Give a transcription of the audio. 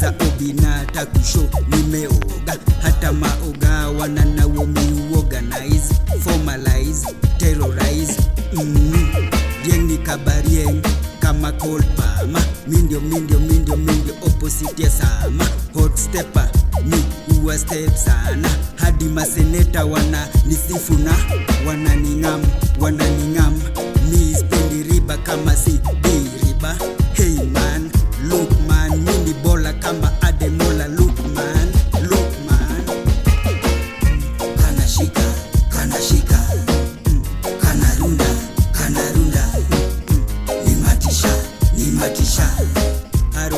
za obina takusho nimeoga, hata maoga wananawo mi organize, formalize, terrorize. Rieng ni kabarieng kama cold palma, mindio opposite ya sama. Hot stepper ni uwa step sana, hadi maseneta wana nisifu na wananingam. Mi spendi riba kama si di riba. Hey man, look man, mini bola kama Ademola. Look man, kana shika, kana runda, ni matisha, haru